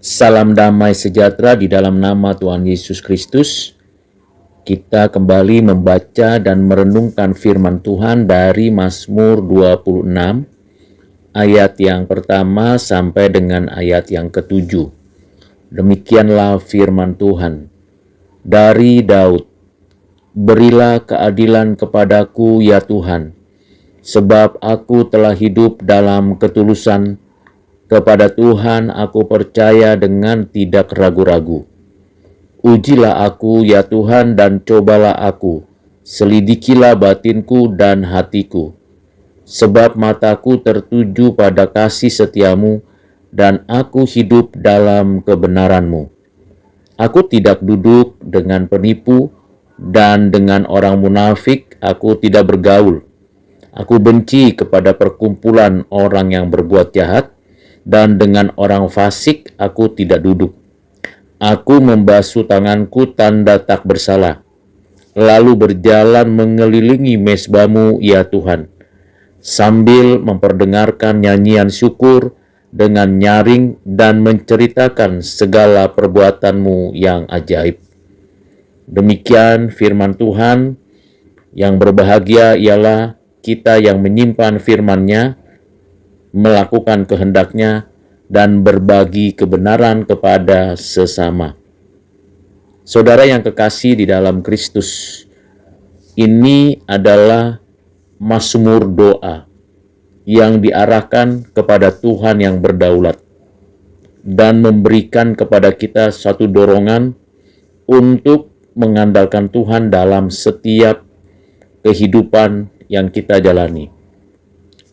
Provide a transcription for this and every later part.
Salam damai sejahtera di dalam nama Tuhan Yesus Kristus. Kita kembali membaca dan merenungkan firman Tuhan dari Mazmur 26 ayat yang pertama sampai dengan ayat yang ketujuh. Demikianlah firman Tuhan. Dari Daud, berilah keadilan kepadaku ya Tuhan, sebab aku telah hidup dalam ketulusan. Kepada Tuhan aku percaya dengan tidak ragu-ragu. Ujilah aku ya Tuhan dan cobalah aku, selidikilah batinku dan hatiku. Sebab mataku tertuju pada kasih setiamu dan aku hidup dalam kebenaranmu. Aku tidak duduk dengan penipu dan dengan orang munafik aku tidak bergaul. Aku benci kepada perkumpulan orang yang berbuat jahat, dan dengan orang fasik aku tidak duduk. Aku membasuh tanganku tanda tak bersalah, lalu berjalan mengelilingi mezbamu ya Tuhan, sambil memperdengarkan nyanyian syukur dengan nyaring dan menceritakan segala perbuatanmu yang ajaib. Demikian firman Tuhan. Yang berbahagia ialah kita yang menyimpan firman-Nya, melakukan kehendaknya, dan berbagi kebenaran kepada sesama. Saudara yang kekasih di dalam Kristus, ini adalah mazmur doa yang diarahkan kepada Tuhan yang berdaulat dan memberikan kepada kita satu dorongan untuk mengandalkan Tuhan dalam setiap kehidupan yang kita jalani.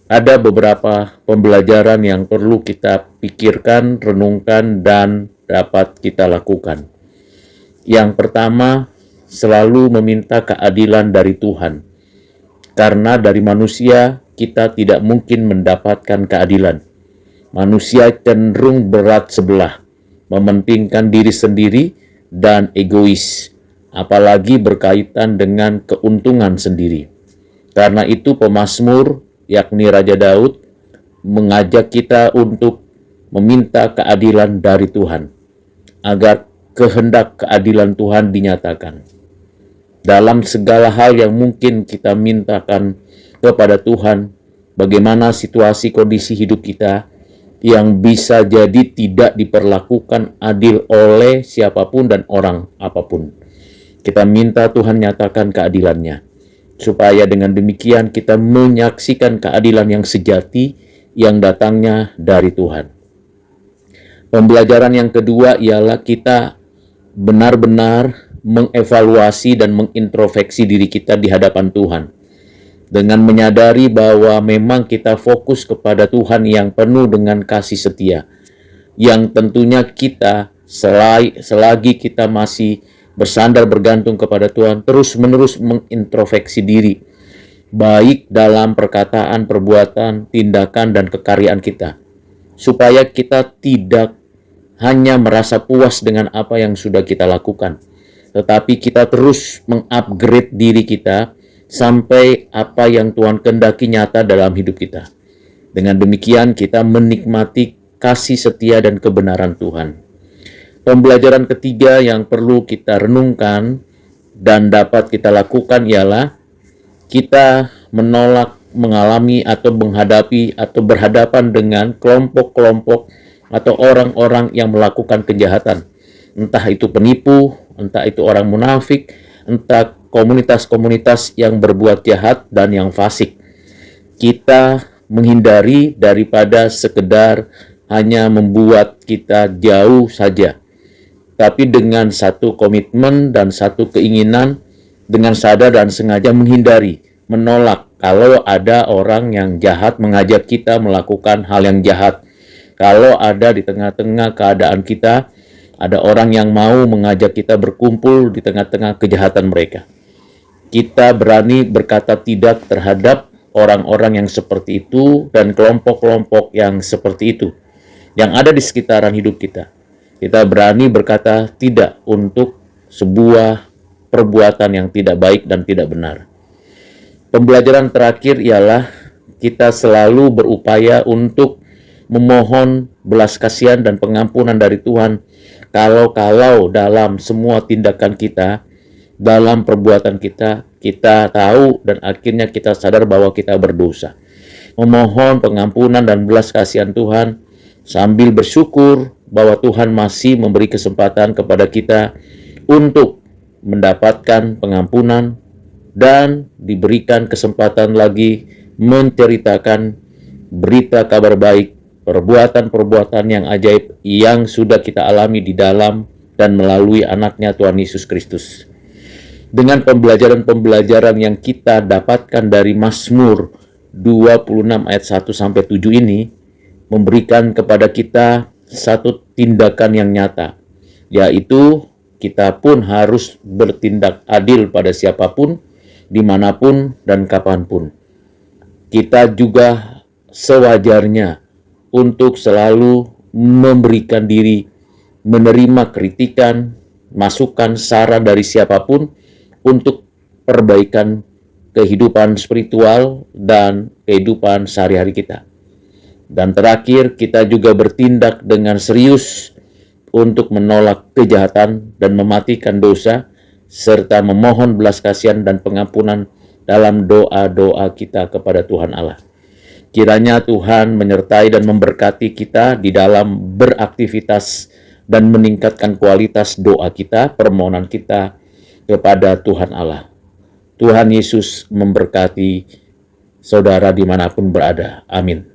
Ada beberapa pembelajaran yang perlu kita pikirkan, renungkan, dan dapat kita lakukan. Yang pertama, selalu meminta keadilan dari Tuhan. Karena dari manusia, kita tidak mungkin mendapatkan keadilan. Manusia cenderung berat sebelah, mementingkan diri sendiri dan egois, apalagi berkaitan dengan keuntungan sendiri. Karena itu pemazmur, yakni Raja Daud, mengajak kita untuk meminta keadilan dari Tuhan, agar kehendak keadilan Tuhan dinyatakan. Dalam segala hal yang mungkin kita mintakan kepada Tuhan, bagaimana situasi kondisi hidup kita yang bisa jadi tidak diperlakukan adil oleh siapapun dan orang apapun. Kita minta Tuhan nyatakan keadilannya, supaya dengan demikian kita menyaksikan keadilan yang sejati yang datangnya dari Tuhan. Pembelajaran yang kedua ialah kita benar-benar mengevaluasi dan mengintrospeksi diri kita di hadapan Tuhan, dengan menyadari bahwa memang kita fokus kepada Tuhan yang penuh dengan kasih setia, yang tentunya kita selagi kita masih bersandar bergantung kepada Tuhan, terus-menerus mengintrospeksi diri, baik dalam perkataan, perbuatan, tindakan, dan kekaryaan kita, supaya kita tidak hanya merasa puas dengan apa yang sudah kita lakukan, tetapi kita terus mengupgrade diri kita sampai apa yang Tuhan kehendaki nyata dalam hidup kita. Dengan demikian kita menikmati kasih setia dan kebenaran Tuhan. Pembelajaran ketiga yang perlu kita renungkan dan dapat kita lakukan ialah kita menolak, mengalami, atau menghadapi atau berhadapan dengan kelompok-kelompok atau orang-orang yang melakukan kejahatan. Entah itu penipu, entah itu orang munafik, entah komunitas-komunitas yang berbuat jahat dan yang fasik. Kita menghindari daripada sekedar hanya membuat kita jauh saja, tapi dengan satu komitmen dan satu keinginan, dengan sadar dan sengaja menghindari, menolak kalau ada orang yang jahat mengajak kita melakukan hal yang jahat. Kalau ada di tengah-tengah keadaan kita, ada orang yang mau mengajak kita berkumpul di tengah-tengah kejahatan mereka, kita berani berkata tidak terhadap orang-orang yang seperti itu dan kelompok-kelompok yang seperti itu yang ada di sekitaran hidup kita. Kita berani berkata tidak untuk sebuah perbuatan yang tidak baik dan tidak benar. Pembelajaran terakhir ialah kita selalu berupaya untuk memohon belas kasihan dan pengampunan dari Tuhan kalau dalam semua tindakan kita, dalam perbuatan kita, kita tahu dan akhirnya kita sadar bahwa kita berdosa. Memohon pengampunan dan belas kasihan Tuhan sambil bersyukur bahwa Tuhan masih memberi kesempatan kepada kita untuk mendapatkan pengampunan dan diberikan kesempatan lagi menceritakan berita kabar baik, perbuatan-perbuatan yang ajaib yang sudah kita alami di dalam dan melalui anaknya Tuhan Yesus Kristus. Dengan pembelajaran-pembelajaran yang kita dapatkan dari Mazmur 26 ayat 1-7 ini, memberikan kepada kita satu tindakan yang nyata, yaitu kita pun harus bertindak adil pada siapapun, dimanapun dan kapanpun. Kita juga sewajarnya untuk selalu memberikan diri, menerima kritikan, masukan, saran dari siapapun untuk perbaikan kehidupan spiritual dan kehidupan sehari-hari kita. Dan terakhir, kita juga bertindak dengan serius untuk menolak kejahatan dan mematikan dosa, serta memohon belas kasihan dan pengampunan dalam doa-doa kita kepada Tuhan Allah. Kiranya Tuhan menyertai dan memberkati kita di dalam beraktivitas dan meningkatkan kualitas doa kita, permohonan kita kepada Tuhan Allah. Tuhan Yesus memberkati saudara dimanapun berada. Amin.